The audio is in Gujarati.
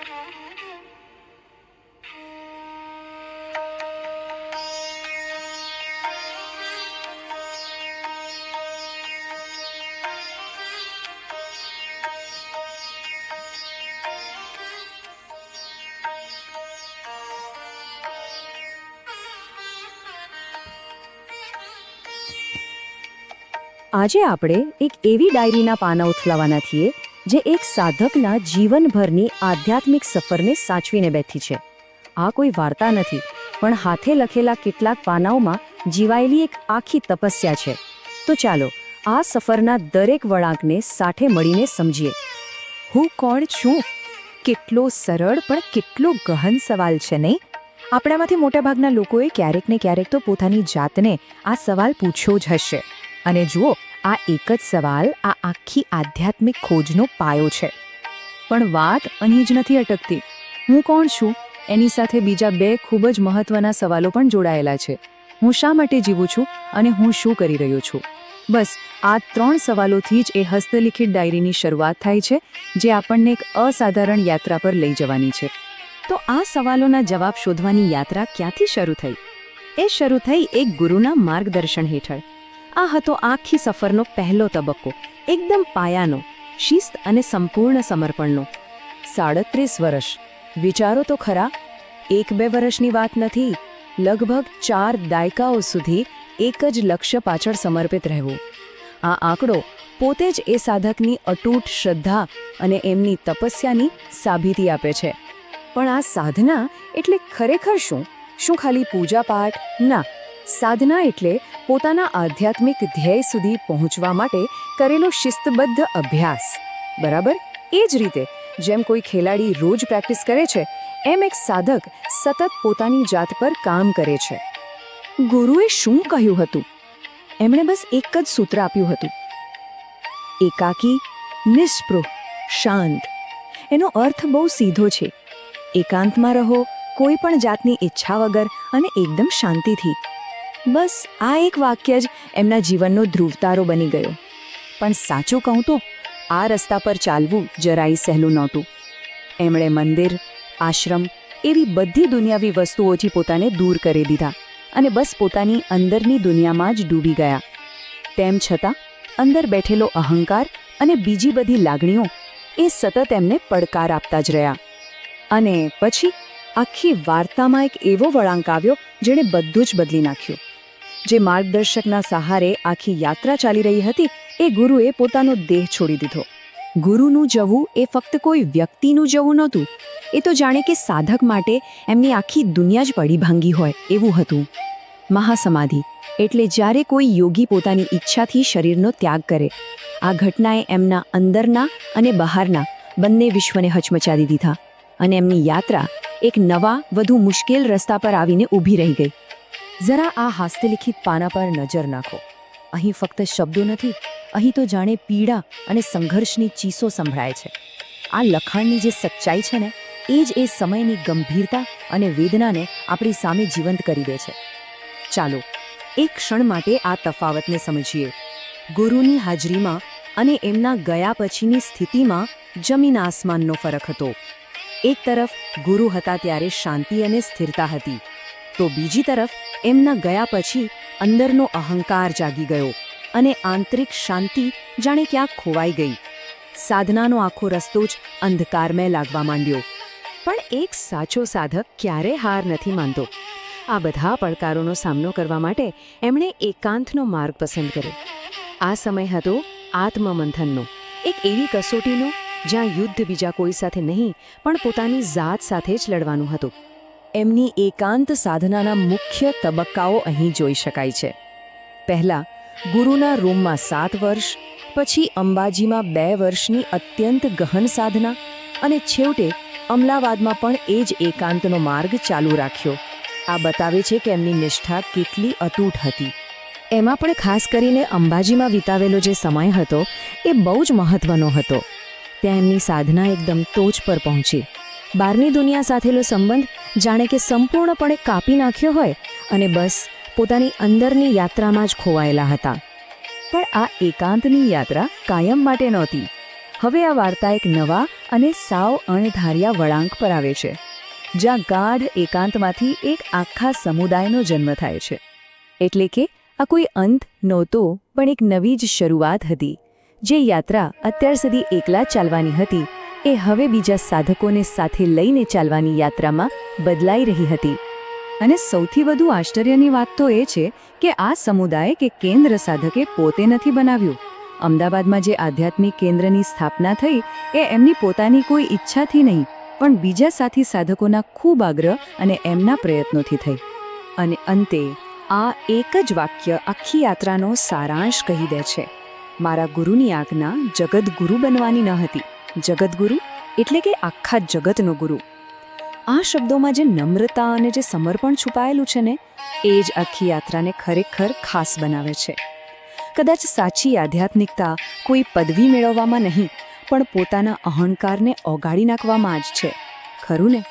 આજે આપણે એક એવી ડાયરીના પાના ઉથલાવાના છીએ જે એક સાધકના જીવનભરની આધ્યાત્મિક સફરને સાચવીને બેઠી છે. આ કોઈ વાર્તા નથી, પણ હાથે લખેલા કેટલાક પાનાઓમાં જીવાયેલી એક આખી તપસ્યા છે. તો ચાલો આ સફરના દરેક વળાંકને સાથે મળીને સમજીએ. હું કોણ છું? કેટલો સરળ પણ કેટલો ગહન સવાલ છે નહીં? આપણામાંથી મોટાભાગના લોકોએ ક્યારેક ને ક્યારેક તો પોતાની જાતને આ સવાલ પૂછ્યો જ હશે. અને જુઓ, આ એક જ સવાલ આ આખી આધ્યાત્મિક ખોજનો પાયો છે. પણ વાત અહીં જ નથી અટકતી. હું કોણ છું એની સાથે બીજા બે ખૂબ જ મહત્વના સવાલો પણ જોડાયેલા છે. હું શા માટે જીવું છું અને હું શું કરી રહ્યો છું? બસ આ 3 સવાલોથી જ એ હસ્તલિખિત ડાયરીની શરૂઆત થાય છે, જે આપણને એક અસાધારણ યાત્રા પર લઈ જવાની છે. તો આ સવાલોના જવાબ શોધવાની યાત્રા ક્યાંથી શરૂ થઈ? એ શરૂ થઈ એક ગુરુના માર્ગદર્શન હેઠળ. આ હતો આખી સફરનો પહેલો તબક્કો, એકદમ પાયાનો, શિસ્ત અને સંપૂર્ણ સમર્પણનો. 37 વર્ષ, વિચારો તો ખરા, 1-2 વર્ષની વાત નથી. લગભગ 4 દાયકાઓ સુધી એક જ લક્ષ્ય પાછળ સમર્પિત રહેવું. આ આંકડો પોતે જ એ સાધકની અતૂટ શ્રદ્ધા અને એમની તપસ્યાની સાબિતી આપે છે. પણ આ સાધના એટલે ખરેખર શું? શું ખાલી પૂજાપાઠ? ના, સાધના એટલે પોતાના આધ્યાત્મિક ધ્યેય સુધી પહોંચવા માટે કરેલો શિસ્તબદ્ધ અભ્યાસ. બરાબર એ જ રીતે જેમ કોઈ ખેલાડી રોજ પ્રેક્ટિસ કરે છે, એમ એક સાધક સતત પોતાની જાત પર કામ કરે છે. ગુરુએ શું કહ્યું હતું? એમણે બસ એક જ સૂત્ર આપ્યું હતું: એકાકી, નિસ્પૃહ, શાંત. એનો અર્થ બહુ સીધો છે. એકાંતમાં રહો, કોઈ પણ જાતની ઈચ્છા વગર અને એકદમ શાંતિથી. બસ આ એક વાક્ય જ એમના જીવનનો ધ્રુવતારો બની ગયો. પણ સાચું કહું તો આ રસ્તા પર ચાલવું જરાય સહેલું નહોતું. એમણે મંદિર, આશ્રમ, એવી બધી દુનિયાવી વસ્તુઓથી પોતાને દૂર કરી દીધા અને બસ પોતાની અંદરની દુનિયામાં જ ડૂબી ગયા. તેમ છતાં અંદર બેઠેલો અહંકાર અને બીજી બધી લાગણીઓ એ સતત એમને પડકાર આપતા જ રહ્યા. અને પછી આખી વાર્તામાં એક એવો વળાંક આવ્યો જેણે બધું જ બદલી નાખ્યું. જે માર્ગદર્શકના સહારે આખી યાત્રા ચાલી રહી હતી, એ ગુરુએ પોતાનો દેહ છોડી દીધો. ગુરુનું જવું એ ફક્ત કોઈ વ્યક્તિનું જવું નહોતું. એ તો જાણે કે સાધક માટે એમની આખી દુનિયા જ પડી ભાંગી હોય એવું હતું. મહાસમાધિ એટલે જ્યારે કોઈ યોગી પોતાની ઈચ્છાથી શરીરનો ત્યાગ કરે. આ ઘટનાએ એમના અંદરના અને બહારના બંને વિશ્વને હચમચાવી દીધા અને એમની યાત્રા એક નવા, વધુ મુશ્કેલ રસ્તા પર આવીને ઊભી રહી ગઈ. જરા આ હસ્તલિખિત પાના પર નજર નાખો. અહીં ફક્ત શબ્દો નથી, અહીં તો જાણે પીડા અને સંઘર્ષની ચીસો સંભળાય છે. આ લખાણની જે સચ્ચાઈ છે ને, એ જ એ સમયની ગંભીરતા અને વેદનાને આપણી સામે જીવંત કરી દે છે. ચાલો એક ક્ષણ માટે આ તફાવતને સમજીએ. ગુરુની હાજરીમાં અને એમના ગયા પછીની સ્થિતિમાં જમીન આસમાનનો ફરક હતો. એક તરફ ગુરુ હતા ત્યારે શાંતિ અને સ્થિરતા હતી, તો બીજી તરફ એમના ગયા પછી અંદરનો અહંકાર જાગી ગયો અને આંતરિક શાંતિ જાણે ક્યાંક ખોવાઈ ગઈ. સાધનાનો આખો રસ્તો જ અંધકારમય લાગવા માંડ્યો. પણ એક સાચો સાધક ક્યારે હાર નથી માનતો. આ બધા પડકારોનો સામનો કરવા માટે એમણે એકાંતનો માર્ગ પસંદ કર્યો. આ સમય હતો આત્મમંથનનો, એક એવી કસોટીનો જ્યાં યુદ્ધ બીજા કોઈ સાથે નહીં પણ પોતાની જાત સાથે જ લડવાનું હતું. એમની એકાંત સાધનાના મુખ્ય તબક્કાઓ અહીં જોઈ શકાય છે. પહેલા ગુરુના રૂમમાં 7 વર્ષ, પછી અંબાજીમાં 2 વર્ષની અત્યંત ગહન સાધના અને છેવટે અમદાવાદમાં પણ એ જ એકાંતનો માર્ગ ચાલુ રાખ્યો. આ બતાવે છે કે એમની નિષ્ઠા કેટલી અતૂટ હતી. એમાં પણ ખાસ કરીને અંબાજીમાં વિતાવેલો જે સમય હતો એ બહુ જ મહત્વનો હતો. ત્યાં એમની સાધના એકદમ ટોચ પર પહોંચી. બહારની દુનિયા સાથેનો સંબંધ જાણે કે સંપૂર્ણપણે કાપી નાખ્યો હોય અને બસ પોતાની અંદરની યાત્રામાં જ ખોવાયેલા હતા. પણ આ એકાંતની યાત્રા કાયમ માટે નહોતી. હવે આ વાર્તા એક નવા અને સાવ અણધાર્યા વળાંક પર આવે છે, જ્યાં ગાઢ એકાંતમાંથી એક આખા સમુદાયનો જન્મ થાય છે. એટલે કે આ કોઈ અંત નહોતો, પણ એક નવી જ શરૂઆત હતી. જે યાત્રા અત્યાર સુધી એકલા ચાલવાની હતી, એ હવે બીજા સાધકોને સાથે લઈને ચાલવાની યાત્રામાં બદલાઈ રહી હતી. અને સૌથી વધુ આશ્ચર્યની વાત તો એ છે કે આ સમુદાય કે કેન્દ્ર સાધકે પોતે નથી બનાવ્યું. અમદાવાદમાં જે આધ્યાત્મિક કેન્દ્રની સ્થાપના થઈ એ એમની પોતાની કોઈ ઈચ્છાથી નહીં, પણ બીજા સાથી સાધકોના ખૂબ આગ્રહ અને એમના પ્રયત્નોથી થઈ. અને અંતે આ એક જ વાક્ય આખી યાત્રાનો સારાંશ કહી દે છે: મારા ગુરુની આજ્ઞા જગદગુરુ બનવાની ન હતી. જગદગુરુ એટલે કે આખા જગતનો ગુરુ. આ શબ્દોમાં જે નમ્રતા અને જે સમર્પણ છુપાયેલું છે ને, એ જ આખી યાત્રાને ખરેખર ખાસ બનાવે છે. કદાચ સાચી આધ્યાત્મિકતા કોઈ પદવી મેળવવામાં નહીં, પણ પોતાના અહંકારને ઓગાળી નાખવામાં જ છે. ખરું ને?